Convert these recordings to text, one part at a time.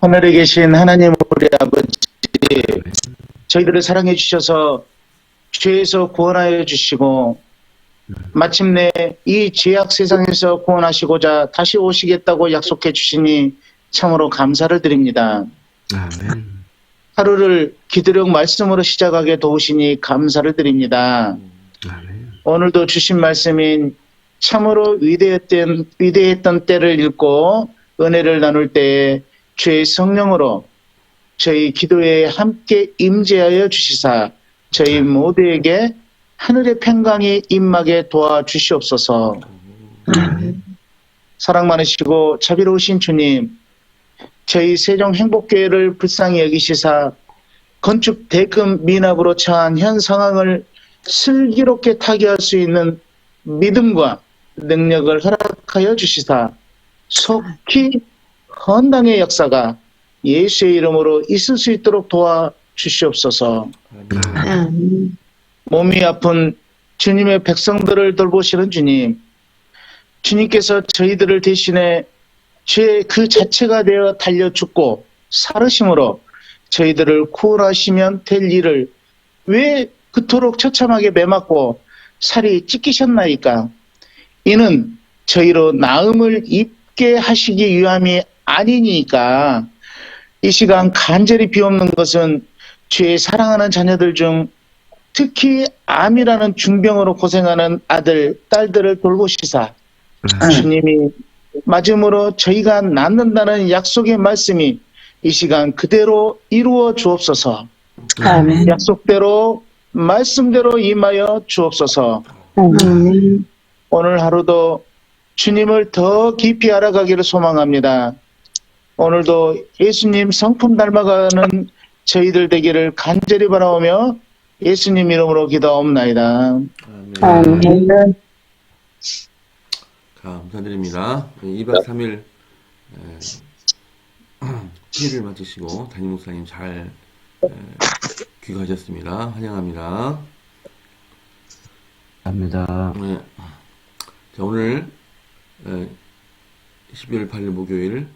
하늘에 계신 하나님 우리 아버지, 저희들을 사랑해 주셔서 죄에서 구원하여 주시고 마침내 이 죄악 세상에서 구원하시고자 다시 오시겠다고 약속해 주시니 참으로 감사를 드립니다. 아멘. 하루를 기도력 말씀으로 시작하게 도우시니 감사를 드립니다. 아멘. 오늘도 주신 말씀인 참으로 위대했던 때를 읽고 은혜를 나눌 때에 주의 성령으로 저희 기도에 함께 임재하여 주시사 저희 모두에게 하늘의 평강이 임하게 도와주시옵소서. 사랑 많으시고 자비로우신 주님, 저희 세종행복교회를 불쌍히 여기시사 건축 대금 미납으로 처한 현 상황을 슬기롭게 타개할 수 있는 믿음과 능력을 허락하여 주시사 속히 헌당의 역사가 예수의 이름으로 있을 수 있도록 도와주시옵소서. 몸이 아픈 주님의 백성들을 돌보시는 주님, 주님께서 저희들을 대신해 죄 그 자체가 되어 달려 죽고 살으심으로 저희들을 구원하시면 될 일을 왜 그토록 처참하게 매맞고 살이 찢기셨나이까? 이는 저희로 나음을 입게 하시기 위함이 아니니까. 이 시간 간절히 비옵는 것은 주의 사랑하는 자녀들 중 특히 암이라는 중병으로 고생하는 아들, 딸들을 돌보시사 주님이 맞음으로 저희가 낫는다는 약속의 말씀이 이 시간 그대로 이루어 주옵소서. 아멘. 약속대로 말씀대로 임하여 주옵소서. 오늘 하루도 주님을 더 깊이 알아가기를 소망합니다. 오늘도 예수님 성품 닮아가는 저희들 되기를 간절히 바라오며 예수님 이름으로 기도하옵나이다. 아멘. 감사드립니다. 2박 3일 회의를 마치시고 담임 목사님 잘 귀가하셨습니다. 환영합니다. 감사합니다. 네. 자, 오늘 12월 8일 목요일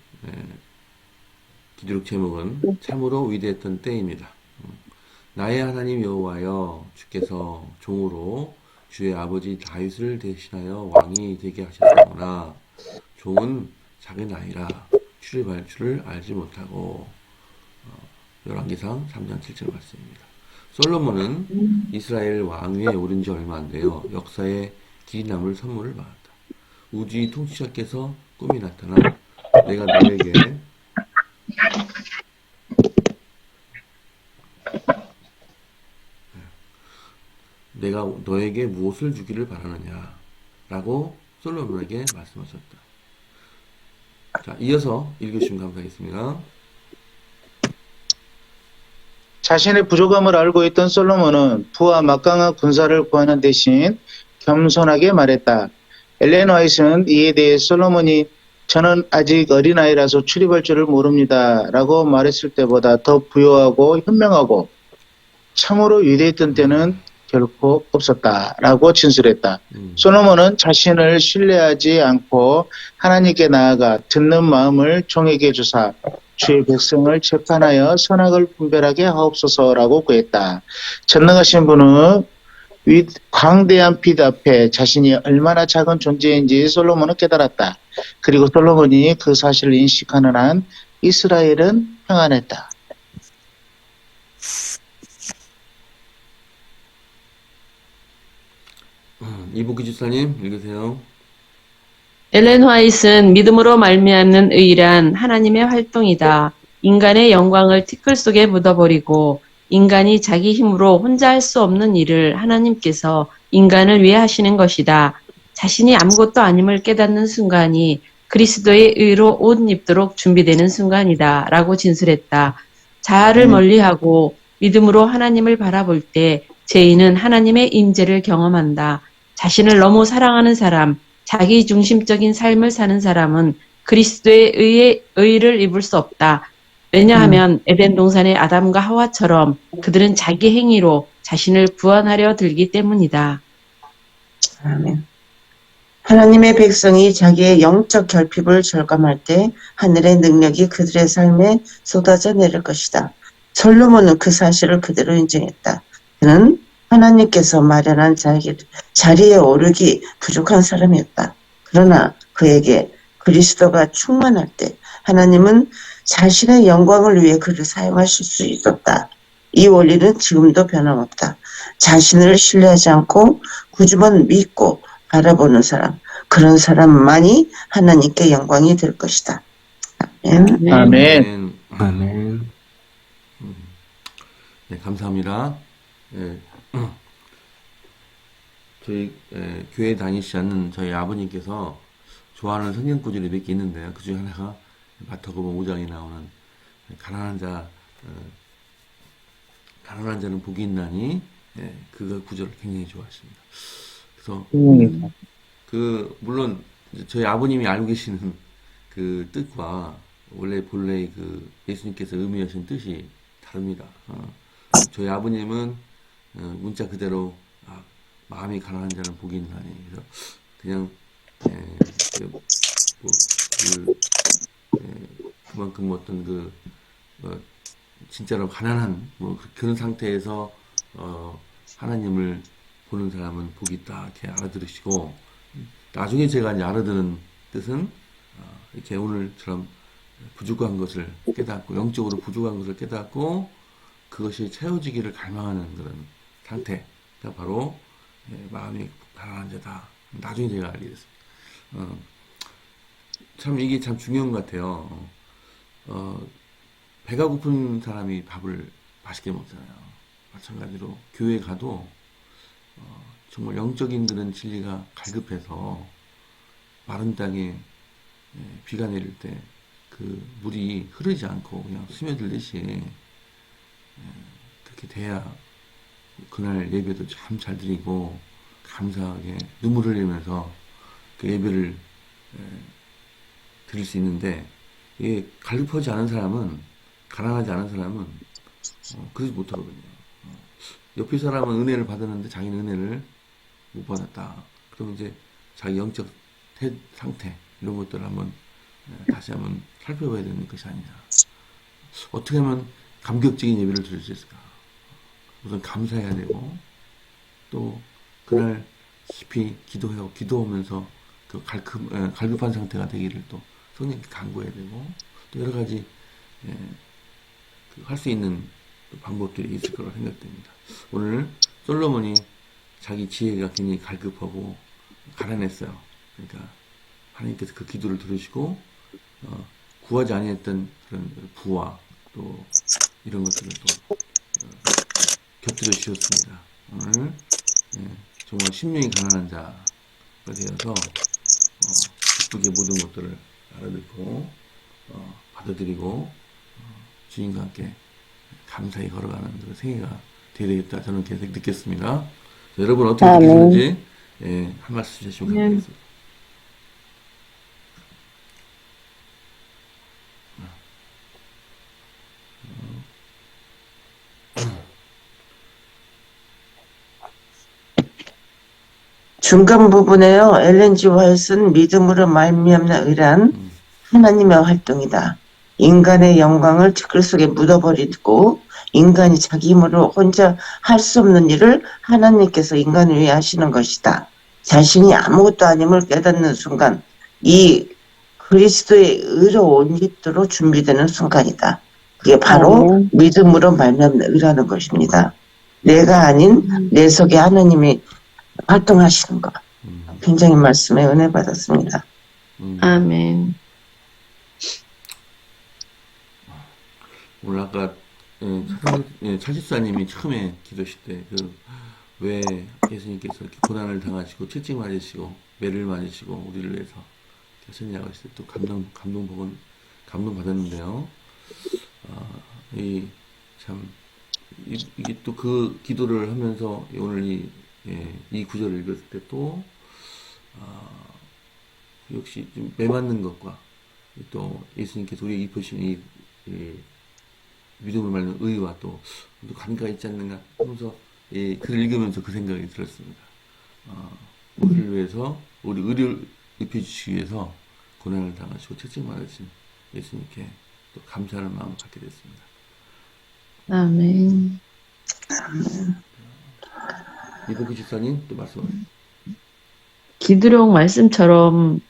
기도록 제목은 참으로 위대했던 때입니다. 나의 하나님 여호와여, 주께서 종으로 주의 아버지 다윗을 대신하여 왕이 되게 하셨으나 종은 작은 아이라 출입할 줄을 알지 못하고. 열왕기상 3장 7절 말씀입니다. 솔로몬은 이스라엘 왕위에 오른 지 얼마 안 되어 역사에 길이 남을 선물을 받았다. 우주의 통치자께서 꿈이 나타나 내가 너에게 무엇을 주기를 바라느냐 라고 솔로몬에게 말씀하셨다. 자, 이어서 읽으시면 감사하겠습니다. 자신의 부족함을 알고 있던 솔로몬은 부와 막강한 군사를 구하는 대신 겸손하게 말했다. 엘렌 화이트는 이에 대해 솔로몬이 저는 아직 어린아이라서 출입할 줄을 모릅니다 라고 말했을 때보다 더 부요하고 현명하고 참으로 위대했던 때는 결코 없었다 라고 진술했다. 솔로몬은 자신을 신뢰하지 않고 하나님께 나아가 듣는 마음을 종에게 주사 주의 백성을 재판하여 선악을 분별하게 하옵소서라고 구했다. 전능하신 분은 광대한 빛 앞에 자신이 얼마나 작은 존재인지 솔로몬은 깨달았다. 그리고 솔로몬이 그 사실을 인식하는 한 이스라엘은 평안했다. 이복기 집사님 읽으세요. 엘렌 화이트는 믿음으로 말미암는 의란 하나님의 활동이다. 인간의 영광을 티끌 속에 묻어버리고 인간이 자기 힘으로 혼자 할 수 없는 일을 하나님께서 인간을 위해 하시는 것이다. 자신이 아무것도 아님을 깨닫는 순간이 그리스도의 의로 옷 입도록 준비되는 순간이다 라고 진술했다. 자아를 멀리하고 믿음으로 하나님을 바라볼 때 죄인은 하나님의 임재를 경험한다. 자신을 너무 사랑하는 사람, 자기 중심적인 삶을 사는 사람은 그리스도의 의를 입을 수 없다. 왜냐하면 에덴 동산의 아담과 하와처럼 그들은 자기 행위로 자신을 구원하려 들기 때문이다. 아멘. 하나님의 백성이 자기의 영적 결핍을 절감할 때 하늘의 능력이 그들의 삶에 쏟아져 내릴 것이다. 솔로몬은 그 사실을 그대로 인정했다. 그는 하나님께서 마련한 자리에 오르기 부족한 사람이었다. 그러나 그에게 그리스도가 충만할 때 하나님은 자신의 영광을 위해 그를 사용하실 수 있었다. 이 원리는 지금도 변함없다. 자신을 신뢰하지 않고 구주만 믿고 바라보는 사람, 그런 사람만이 하나님께 영광이 될 것이다. 아멘. 네. 아멘. 아멘. 네, 감사합니다. 예, 저희 교회 다니시지 않는 저희 아버님께서 좋아하는 성경 구절이 몇 개 있는데요. 그 중에 하나가 마태복음 5장에 나오는 가난한 자는 복이 있나니, 그 구절을 굉장히 좋아하십니다. 그래서 물론 저희 아버님이 알고 계시는 그 뜻과 본래 그 예수님께서 의미하신 뜻이 다릅니다. 저희 아버님은 문자 그대로 마음이 가난한 자는 복이 있나니, 그래서 그냥 그만큼 어떤 진짜로 가난한 그런 상태에서 하나님을 보는 사람은 복이 있다 이렇게 알아들으시고, 나중에 제가 이제 알아듣는 뜻은 이렇게 오늘처럼 부족한 것을 깨닫고, 영적으로 부족한 것을 깨닫고 그것이 채워지기를 갈망하는 그런 상태가 바로 마음이 가난한 자다. 나중에 제가 알게 됐습니다. 참 이게 참 중요한 것 같아요. 배가 고픈 사람이 밥을 맛있게 먹잖아요. 마찬가지로 교회 가도 정말 영적인 그런 진리가 갈급해서 마른 땅에 비가 내릴 때 그 물이 흐르지 않고 그냥 스며들듯이 그렇게 돼야 그날 예배도 참 잘 드리고 감사하게 눈물을 흘리면서 그 예배를 드릴 수 있는데, 이게 갈급하지 않은 사람은, 가난하지 않은 사람은 그러지 못하거든요. 옆에 사람은 은혜를 받았는데 자기는 은혜를 못 받았다. 그러면 이제 자기 영적 상태 이런 것들을 다시 한번 살펴봐야 되는 것이 아니냐. 어떻게 하면 감격적인 예배를 드릴 수 있을까? 우선 감사해야 되고, 또 그날 깊이 기도하면서 그 갈급한 상태가 되기를 또 성령께 간구해야 되고, 또 여러 가지 할 수 있는 방법들이 있을 거라고 생각됩니다. 오늘 솔로몬이 자기 지혜가 굉장히 갈급하고 가난했어요. 그러니까 하나님께서 그 기도를 들으시고 구하지 아니했던 그런 부와 또 이런 것들을 또 곁들여 주셨습니다. 오늘 정말 심령이 가난한 자가 되어서 기쁘게 모든 것들을 알아듣고 받아들이고 주님과 함께 감사히 걸어가는 그런 생애가 되어야 되겠다, 저는 계속 느꼈습니다. 여러분 어떻게 느끼셨는지 한 말씀 해주시면 감사하겠습니다. 중간 부분에요. 엘렌 G. 화이트는 믿음으로 말미암는 의란 하나님의 활동이다. 인간의 영광을 티끌 속에 묻어버리고 인간이 자기 힘으로 혼자 할 수 없는 일을 하나님께서 인간을 위해 하시는 것이다. 자신이 아무것도 아님을 깨닫는 순간 이 그리스도의 의로 옷 입도록 준비되는 순간이다. 그게 바로 믿음으로 말미암는 의라는 것입니다. 내가 아닌 내 속에 하나님이 활동하시는 것. 굉장히 말씀에 은혜 받았습니다. 아멘. 오늘 아까 차집사님이 처음에 기도실 때 왜 예수님께서 이렇게 고난을 당하시고 채찍 맞으시고 매를 맞으시고 우리를 위해서 하셨냐고 했을 때 또 감동 받았는데요. 이게 또 그 기도를 하면서 오늘 이 구절을 읽었을 때 또 역시 좀 매맞는 것과 또 예수님께서 우리에게 입으신 이 믿음을 말하는 의와 또 관계가 있지 않는가 하면서 글을 읽으면서 그 생각이 들었습니다. 우리를 위해서 우리 의를 입혀주시기 위해서 고난을 당하시고 채찍맞으신 예수님께 또 감사하는 마음을 갖게 됐습니다. 아멘. 이덕기 집사님 또 말씀하세요. 기드록 말씀처럼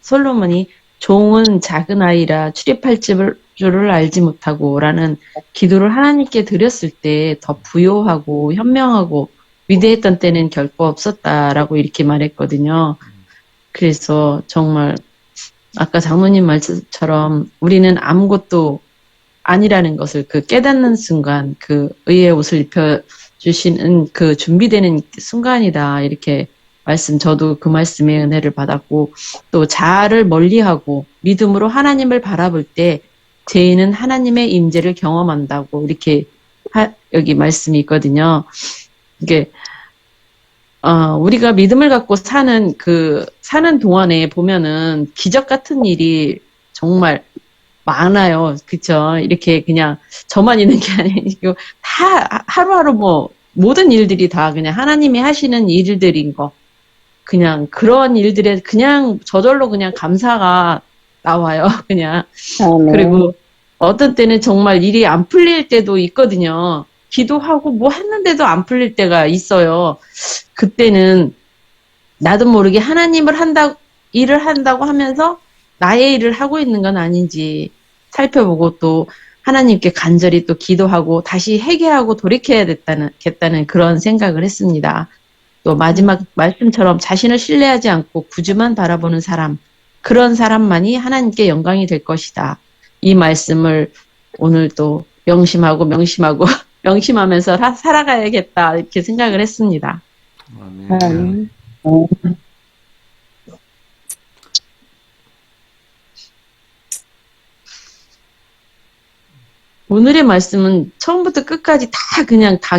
솔로몬이 종은 작은 아이라 출입할 줄을 알지 못하고 라는 기도를 하나님께 드렸을 때 더 부요하고 현명하고 위대했던 때는 결코 없었다라고 이렇게 말했거든요. 그래서 정말 아까 장로님 말씀처럼 우리는 아무것도 아니라는 것을 그 깨닫는 순간 그 의의 옷을 입혀주시는 그 준비되는 순간이다. 이렇게 저도 그 말씀에 은혜를 받았고 또 자아를 멀리하고 믿음으로 하나님을 바라볼 때 죄인은 하나님의 임재를 경험한다고 이렇게 여기 말씀이 있거든요. 이게 우리가 믿음을 갖고 사는 동안에 보면은 기적 같은 일이 정말 많아요. 그쵸? 이렇게 그냥 저만 있는 게 아니고 다 하루하루 모든 일들이 다 그냥 하나님이 하시는 일들인 거. 그냥 그런 일들에 그냥 저절로 그냥 감사가 나와요. 그냥. 그리고 어떤 때는 정말 일이 안 풀릴 때도 있거든요. 기도하고 뭐 했는데도 안 풀릴 때가 있어요. 그때는 나도 모르게 일을 한다고 하면서 나의 일을 하고 있는 건 아닌지 살펴보고 또 하나님께 간절히 또 기도하고 다시 회개하고 돌이켜야겠다는 그런 생각을 했습니다. 또 마지막 말씀처럼 자신을 신뢰하지 않고 구주만 바라보는 사람, 그런 사람만이 하나님께 영광이 될 것이다. 이 말씀을 오늘 또 명심하면서 살아가야겠다 이렇게 생각을 했습니다. 아멘. 오늘의 말씀은 처음부터 끝까지 다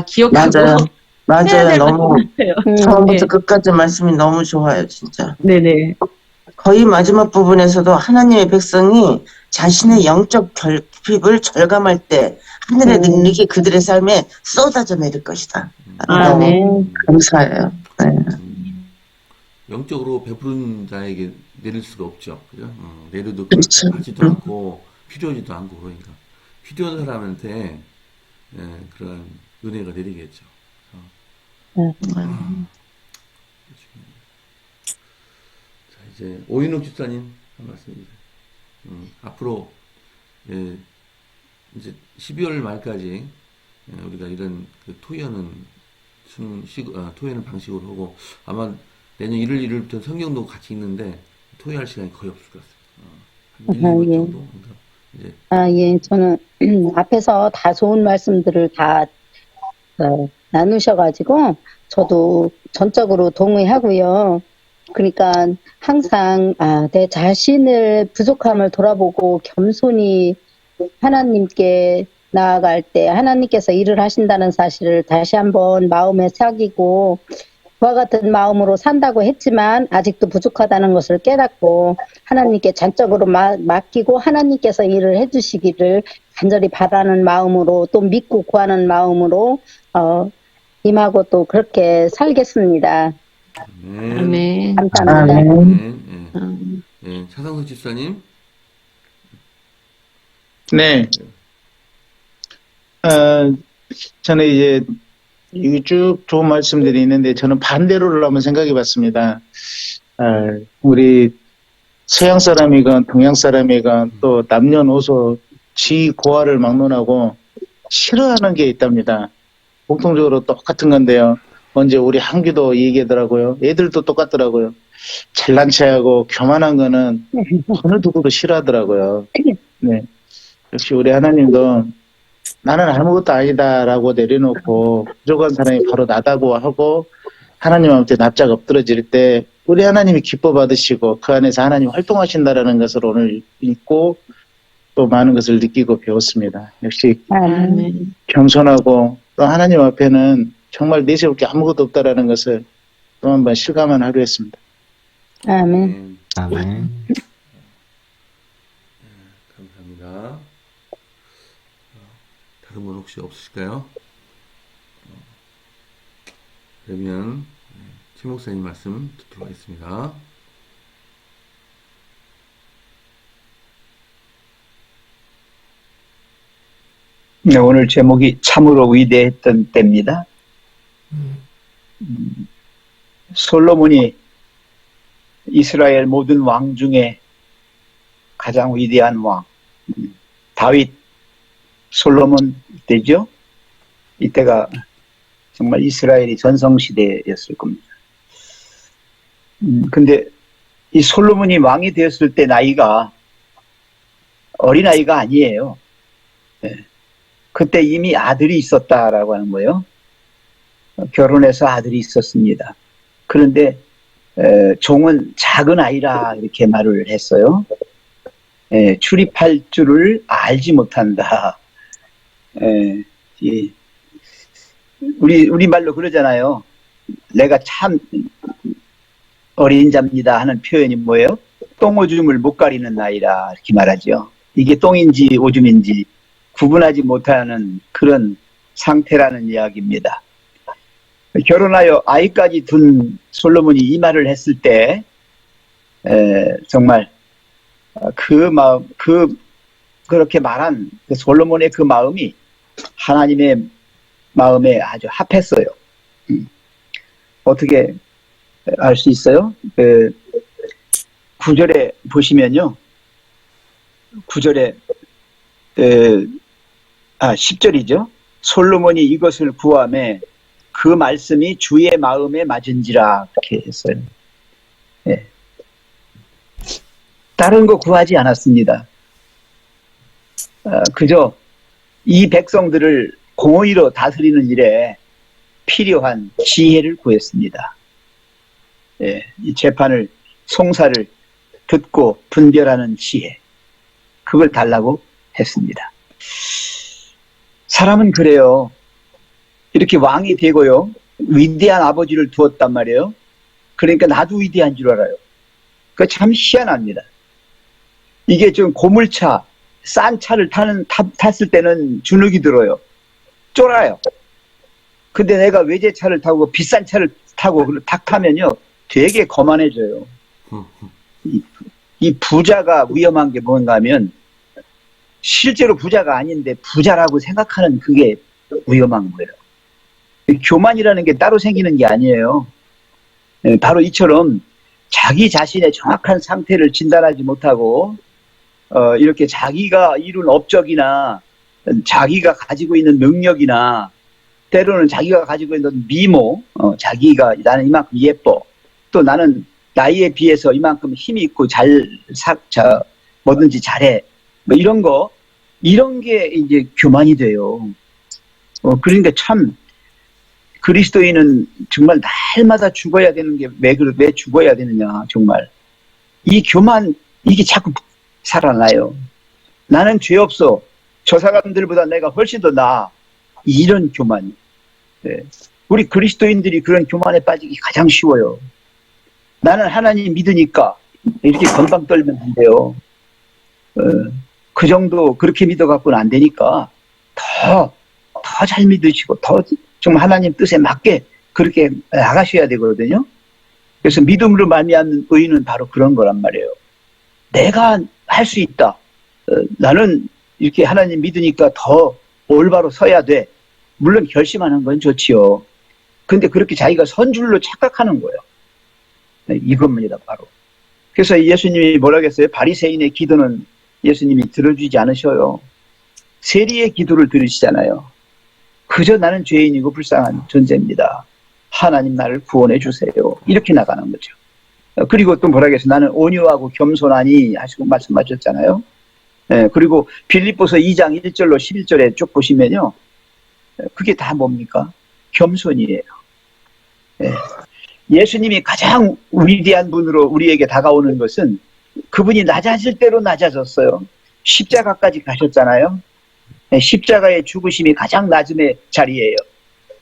기억하고 맞아요. 해야 맞아요. 될 너무 말씀 같아요. 처음부터 네. 끝까지 말씀이 너무 좋아요, 진짜. 네네. 거의 마지막 부분에서도 하나님의 백성이 자신의 영적 결핍을 절감할 때 하늘의 능력이 그들의 삶에 쏟아져 내릴 것이다. 너무 아멘. 감사해요. 네. 영적으로 베푸른 자에게 내릴 수가 없죠. 그죠? 내려도 그렇죠. 하지도 않고 필요하지도 않고 그러니까 필요한 사람한테 그런 은혜가 내리겠죠. 자, 이제 오인욱 집사님 한 말씀 해주세요. 앞으로 이제 12월 말까지 우리가 이런 그 토요는 토요는 방식으로 하고 아마 내년 1월 1일부터 성경도 같이 있는데 토요할 시간이 거의 없을 것 같습니다. 한 1, 2분 예. 정도 이제 예, 저는 앞에서 다 좋은 말씀들을 다 나누셔가지고 저도 전적으로 동의하고요. 그러니까 항상 내 자신을 부족함을 돌아보고 겸손히 하나님께 나아갈 때 하나님께서 일을 하신다는 사실을 다시 한번 마음에 새기고 그와 같은 마음으로 산다고 했지만 아직도 부족하다는 것을 깨닫고 하나님께 전적으로 맡기고 하나님께서 일을 해주시기를 간절히 바라는 마음으로 또 믿고 구하는 마음으로 임하고 또 그렇게 살겠습니다. 아멘. 감사합니다. 차상석 집사님. 네. 저는 이제 여기 쭉 좋은 말씀들이 있는데 저는 반대로를 한번 생각해 봤습니다. 우리 서양 사람이건 동양 사람이건 또 남녀노소 지고하를 막론하고 싫어하는 게 있답니다. 공통적으로 똑같은 건데요. 언제 우리 한규도 얘기하더라고요. 애들도 똑같더라고요. 잘난 체하고 교만한 거는 어느 누구도 싫어하더라고요. 네. 역시 우리 하나님도 나는 아무것도 아니다라고 내려놓고 부족한 사람이 바로 나다고 하고 하나님한테 납작 엎드러질 때 우리 하나님이 기뻐 받으시고 그 안에서 하나님 활동하신다라는 것을 오늘 읽고 또 많은 것을 느끼고 배웠습니다. 역시 아멘. 겸손하고 또 하나님 앞에는 정말 내세울 게 아무것도 없다라는 것을 또 한 번 실감한 하루였습니다. 아멘. 아멘. 감사합니다. 다른 분 혹시 없으실까요? 그러면 최 목사님 말씀 듣도록 하겠습니다. 네, 오늘 제목이 참으로 위대했던 때입니다. 솔로몬이 이스라엘 모든 왕 중에 가장 위대한 왕, 다윗, 솔로몬 때죠. 이때가 정말 이스라엘이 전성시대였을 겁니다. 근데 이 솔로몬이 왕이 되었을 때 나이가 어린아이가 아니에요. 네. 그때 이미 아들이 있었다라고 하는 거예요. 결혼해서 아들이 있었습니다. 그런데 종은 작은 아이라 이렇게 말을 했어요. 출입할 줄을 알지 못한다. 우리 말로 그러잖아요. 내가 참 어린 자입니다 하는 표현이 뭐예요? 똥오줌을 못 가리는 나이라 이렇게 말하죠. 이게 똥인지 오줌인지 구분하지 못하는 그런 상태라는 이야기입니다. 결혼하여 아이까지 둔 솔로몬이 이 말을 했을 때 정말 그렇게 말한 그 솔로몬의 그 마음이 하나님의 마음에 아주 합했어요. 어떻게 알 수 있어요? 9절에 보시면요. 9절에 10절이죠. 솔로몬이 이것을 구하매 그 말씀이 주의 마음에 맞은지라 이렇게 했어요. 예. 다른 거 구하지 않았습니다. 그저 이 백성들을 공의로 다스리는 일에 필요한 지혜를 구했습니다. 예, 이 재판을 송사를 듣고 분별하는 지혜, 그걸 달라고 했습니다. 사람은 그래요. 이렇게 왕이 되고요, 위대한 아버지를 두었단 말이에요. 그러니까 나도 위대한 줄 알아요. 그거 참 희한합니다. 이게 좀 고물차, 싼 차를 탔을 때는 주눅이 들어요. 쫄아요. 근데 내가 외제차를 타고 비싼 차를 타고 탁 타면요, 되게 거만해져요. 이 부자가 위험한 게 뭔가 하면 실제로 부자가 아닌데 부자라고 생각하는 그게 위험한 거예요. 교만이라는 게 따로 생기는 게 아니에요. 바로 이처럼 자기 자신의 정확한 상태를 진단하지 못하고 이렇게 자기가 이룬 업적이나 자기가 가지고 있는 능력이나 때로는 자기가 가지고 있는 미모, 자기가 나는 이만큼 예뻐, 또 나는 나이에 비해서 이만큼 힘이 있고 뭐든지 잘해, 뭐 이런 게 이제 교만이 돼요. 그러니까 참 그리스도인은 정말 날마다 죽어야 되는 게 왜 죽어야 되느냐, 정말. 이 교만, 이게 자꾸 살아나요. 나는 죄 없어. 저 사람들보다 내가 훨씬 더 나아. 이런 교만. 네. 우리 그리스도인들이 그런 교만에 빠지기 가장 쉬워요. 나는 하나님 믿으니까 이렇게 건방 떨면 안 돼요. 그 정도 그렇게 믿어갖고는 안 되니까 더 잘 믿으시고 더 정말 하나님 뜻에 맞게 그렇게 나가셔야 되거든요. 그래서 믿음으로 말미암는 의는 바로 그런 거란 말이에요. 내가 할 수 있다. 나는 이렇게 하나님 믿으니까 더 올바로 서야 돼. 물론 결심하는 건 좋지요. 근데 그렇게 자기가 선줄로 착각하는 거예요. 네, 이겁니다, 바로. 그래서 예수님이 뭐라고 했어요? 바리새인의 기도는 예수님이 들어주지 않으셔요. 세리의 기도를 들으시잖아요. 그저 나는 죄인이고 불쌍한 존재입니다. 하나님 나를 구원해 주세요. 이렇게 나가는 거죠. 그리고 또 뭐라고 했어요? 나는 온유하고 겸손하니 하시고 말씀하셨잖아요. 네, 그리고 빌립보서 2장 1절로 11절에 쭉 보시면요, 그게 다 뭡니까? 겸손이에요. 네. 예수님이 가장 위대한 분으로 우리에게 다가오는 것은 그분이 낮아질 대로 낮아졌어요. 십자가까지 가셨잖아요. 네, 십자가의 죽으심이 가장 낮음의 자리예요.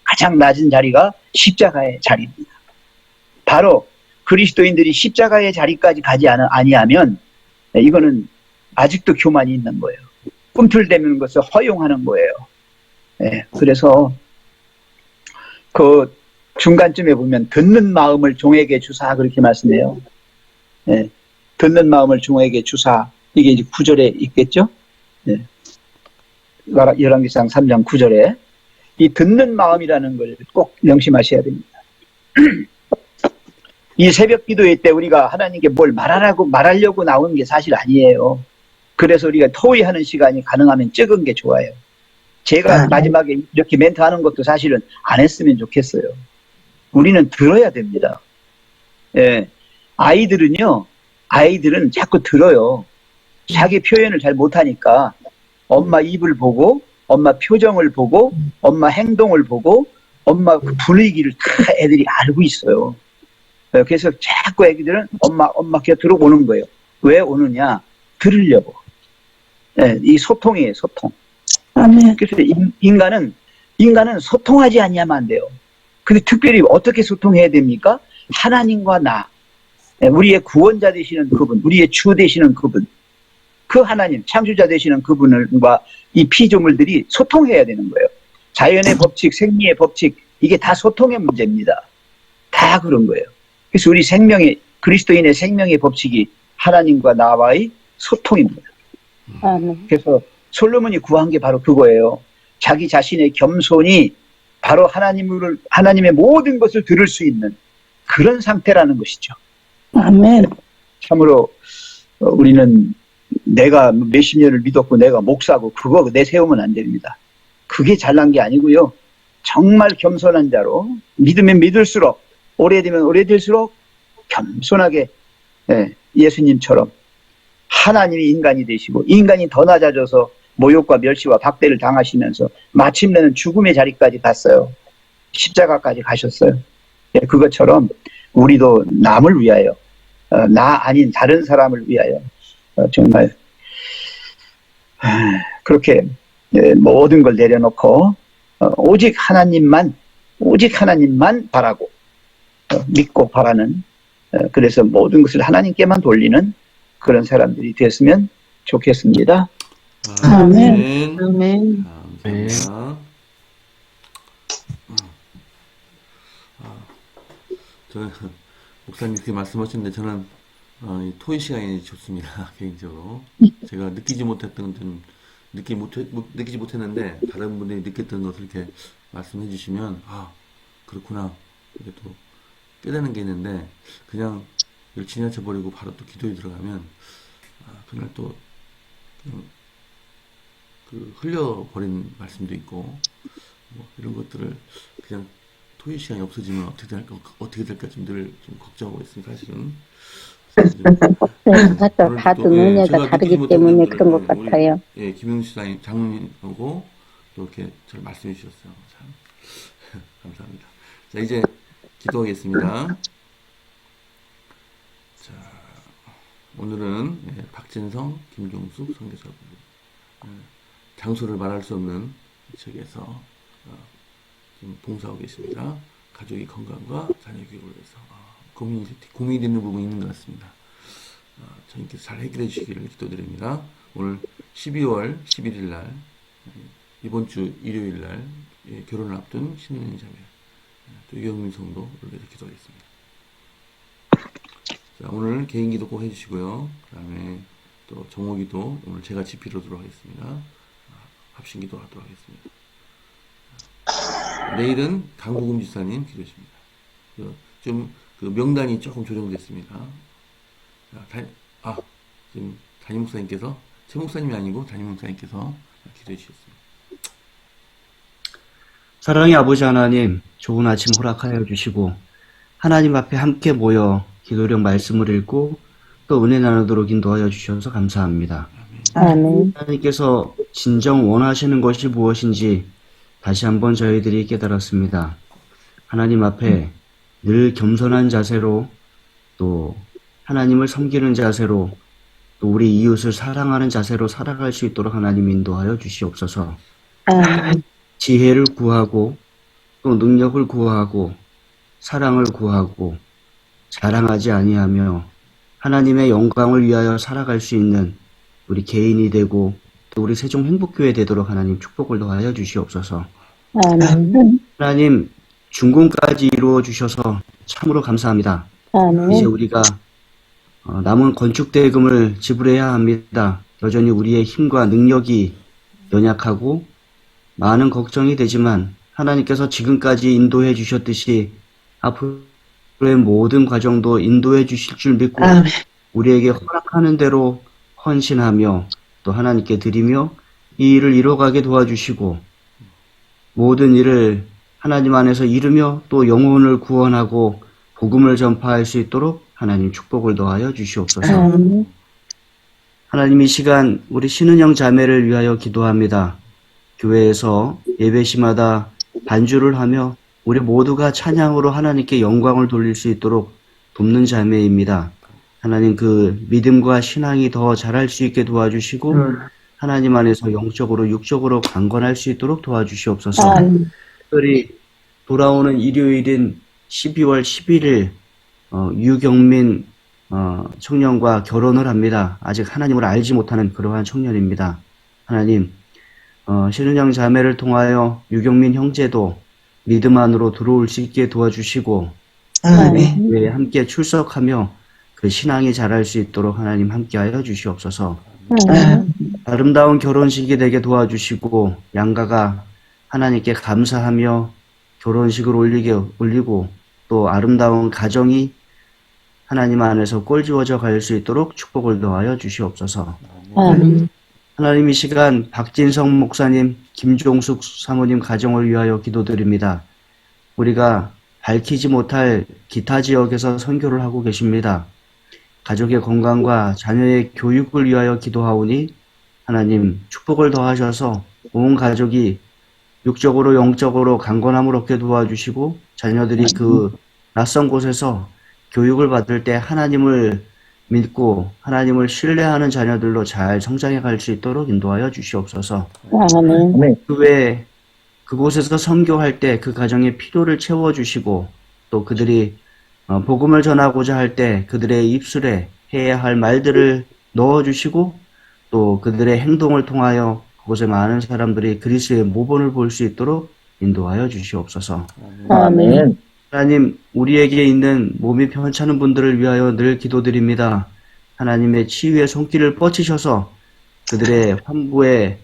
가장 낮은 자리가 십자가의 자리입니다. 바로 그리스도인들이 십자가의 자리까지 가지 아니하면 이거는 아직도 교만이 있는 거예요. 꿈틀대는 것을 허용하는 거예요. 네, 그래서 중간쯤에 보면 듣는 마음을 종에게 주사 그렇게 말씀해요. 예, 듣는 마음을 종에게 주사 이게 이제 9절에 있겠죠. 예, 열왕기상 3장 9절에 이 듣는 마음이라는 걸 꼭 명심하셔야 됩니다. 이 새벽 기도회 때 우리가 하나님께 뭘 말하려고 나오는 게 사실 아니에요. 그래서 우리가 토의하는 시간이 가능하면 적은 게 좋아요. 제가 마지막에 이렇게 멘트 하는 것도 사실은 안 했으면 좋겠어요. 우리는 들어야 됩니다. 예. 아이들은 자꾸 들어요. 자기 표현을 잘 못하니까 엄마 입을 보고, 엄마 표정을 보고, 엄마 행동을 보고, 엄마 그 분위기를 다 애들이 알고 있어요. 예, 그래서 자꾸 애기들은 엄마 곁으로 오는 거예요. 왜 오느냐? 들으려고. 예, 이 소통이에요, 소통. 아멘. 그래서 인간은 소통하지 않냐면 안 돼요. 근데 특별히 어떻게 소통해야 됩니까? 하나님과 나, 우리의 구원자 되시는 그분, 우리의 주 되시는 그분, 그 하나님, 창조자 되시는 그분과 이 피조물들이 소통해야 되는 거예요. 자연의 법칙, 생리의 법칙, 이게 다 소통의 문제입니다. 다 그런 거예요. 그래서 우리 그리스도인의 생명의 법칙이 하나님과 나와의 소통입니다. 아멘. 그래서 솔로몬이 구한 게 바로 그거예요. 자기 자신의 겸손이 바로 하나님의 모든 것을 들을 수 있는 그런 상태라는 것이죠. 아멘. 참으로 우리는 내가 몇십 년을 믿었고 내가 목사고 그거 내세우면 안 됩니다. 그게 잘난 게 아니고요. 정말 겸손한 자로 믿으면 믿을수록 오래되면 오래될수록 겸손하게 예수님처럼 하나님이 인간이 되시고 인간이 더 낮아져서 모욕과 멸시와 박대를 당하시면서 마침내는 죽음의 자리까지 갔어요. 십자가까지 가셨어요. 그것처럼 우리도 남을 위하여 나 아닌 다른 사람을 위하여 정말 그렇게 모든 걸 내려놓고 오직 하나님만 바라고 믿고 바라는 그래서 모든 것을 하나님께만 돌리는 그런 사람들이 됐으면 좋겠습니다. 아멘. 아멘. 감사합니다. 저는 목사님 그렇게 말씀하셨는데 저는 이 토의 시간이 좋습니다. 개인적으로 제가 느끼지 못했던 것들은 느끼지 못했는데 다른 분들이 느꼈던 것을 이렇게 말씀해 주시면 그렇구나 이게 또 깨닫는 게 있는데 그냥 이걸 지나쳐버리고 바로 또 기도에 들어가면 그날 또 그냥 그 흘려버린 말씀도 있고 뭐 이런 것들을 그냥 토의 시간이 없어지면 어떻게 될까 좀 늘 좀 걱정하고 있습니다. 사실은. 맞죠. 다들 은혜가 다르기 때문에 그런 것 같아요. 예, 김용수 장로님하고 또 이렇게 저를 말씀해 주셨어요. 참 감사합니다. 자, 이제 기도하겠습니다. 자, 오늘은 박진성, 김종숙 선교사분 장소를 말할 수 없는 지역에서 지금 봉사하고 계십니다. 가족의 건강과 자녀 교육을 위해서 고민이 되는 부분이 있는 것 같습니다. 저님께서 잘 해결해 주시기를 기도드립니다. 오늘 12월 11일 날 이번 주 일요일 날 결혼을 앞둔 신혼인 자매 또 유영민 성도를 위해서 기도하겠습니다. 자, 오늘 개인 기도 꼭 해주시고요. 그 다음에 또 정오기도 오늘 제가 지피로도록 하겠습니다. 합심 기도하도록 하겠습니다. 내일은 강국음 지사님 기도십니다. 좀 그 명단이 조금 조정됐습니다. 지금 담임 목사님께서 최 목사님이 아니고 담임 목사님께서 기도해 주셨습니다. 사랑의 아버지 하나님, 좋은 아침 허락하여 주시고 하나님 앞에 함께 모여 기도력 말씀을 읽고 또 은혜 나누도록 인도하여 주셔서 감사합니다. 아멘. 하나님께서 진정 원하시는 것이 무엇인지 다시 한번 저희들이 깨달았습니다. 하나님 앞에 늘 겸손한 자세로 또 하나님을 섬기는 자세로 또 우리 이웃을 사랑하는 자세로 살아갈 수 있도록 하나님 인도하여 주시옵소서. 지혜를 구하고 또 능력을 구하고 사랑을 구하고 자랑하지 아니하며 하나님의 영광을 위하여 살아갈 수 있는 우리 개인이 되고 또 우리 세종 행복교회 되도록 하나님 축복을 더하여 주시옵소서. 아멘. 하나님 준공까지 이루어 주셔서 참으로 감사합니다. 이제 아멘. 우리가 남은 건축 대금을 지불해야 합니다. 여전히 우리의 힘과 능력이 연약하고 많은 걱정이 되지만 하나님께서 지금까지 인도해 주셨듯이 앞으로의 모든 과정도 인도해 주실 줄 믿고 아멘. 우리에게 허락하는 대로 헌신하며 또 하나님께 드리며 이 일을 이뤄가게 도와주시고 모든 일을 하나님 안에서 이루며 또 영혼을 구원하고 복음을 전파할 수 있도록 하나님 축복을 더하여 주시옵소서. 아멘. 하나님 이 시간 우리 신은영 자매를 위하여 기도합니다. 교회에서 예배 시마다 반주를 하며 우리 모두가 찬양으로 하나님께 영광을 돌릴 수 있도록 돕는 자매입니다. 하나님 그 믿음과 신앙이 더 자랄 수 있게 도와주시고 하나님 안에서 영적으로 육적으로 강건할 수 있도록 도와주시옵소서. 아멘. 특별히 돌아오는 일요일인 12월 11일 유경민 청년과 결혼을 합니다. 아직 하나님을 알지 못하는 그러한 청년입니다. 하나님 신은영 자매를 통하여 유경민 형제도 믿음 안으로 들어올 수 있게 도와주시고 아멘. 교회에 함께 출석하며 그 신앙이 자랄 수 있도록 하나님 함께하여 주시옵소서. 아멘. 아름다운 결혼식이 되게 도와주시고 양가가 하나님께 감사하며 결혼식을 올리고 또 아름다운 가정이 하나님 안에서 꼴지워져 갈 수 있도록 축복을 더하여 주시옵소서. 아멘. 하나님 이 시간 박진성 목사님, 김종숙 사모님 가정을 위하여 기도드립니다. 우리가 밝히지 못할 기타 지역에서 선교를 하고 계십니다. 가족의 건강과 자녀의 교육을 위하여 기도하오니 하나님 축복을 더하셔서 온 가족이 육적으로 영적으로 강건함을 얻게 도와주시고 자녀들이 그 낯선 곳에서 교육을 받을 때 하나님을 믿고 하나님을 신뢰하는 자녀들로 잘 성장해 갈 수 있도록 인도하여 주시옵소서. 아멘. 그 외에 그곳에서 선교할 때 그 가정의 필요를 채워주시고 또 그들이 복음을 전하고자 할 때 그들의 입술에 해야 할 말들을 넣어주시고 또 그들의 행동을 통하여 그곳에 많은 사람들이 그리스도의 모본을 볼 수 있도록 인도하여 주시옵소서. 아멘. 하나님, 우리에게 있는 몸이 편찮은 분들을 위하여 늘 기도드립니다. 하나님의 치유의 손길을 뻗치셔서 그들의 환부에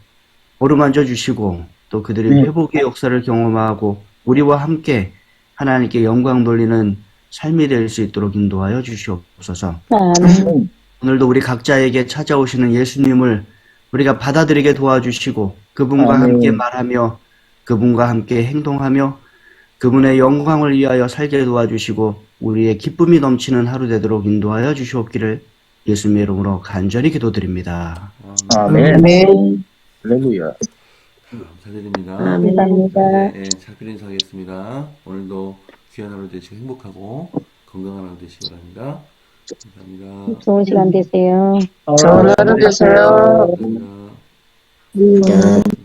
어루만져 주시고 또 그들의 회복의 역사를 경험하고 우리와 함께 하나님께 영광 돌리는 삶이 될 수 있도록 인도하여 주시옵소서. 아멘. 오늘도 우리 각자에게 찾아오시는 예수님을 우리가 받아들이게 도와주시고 그분과 아멘. 함께 말하며 그분과 함께 행동하며 그분의 영광을 위하여 살게 도와주시고 우리의 기쁨이 넘치는 하루 되도록 인도하여 주시옵기를 예수님의 이름으로 간절히 기도드립니다. 아멘. 아멘. 할렐루야. 감사드립니다. 감사합니다. 네, 작별 인사하겠습니다. 오늘도 귀한 하루 되시고 행복하고 건강한 하루 되시기 바랍니다. 감사합니다. 좋은 시간 되세요. 좋은 하루 되세요. 감사합니다.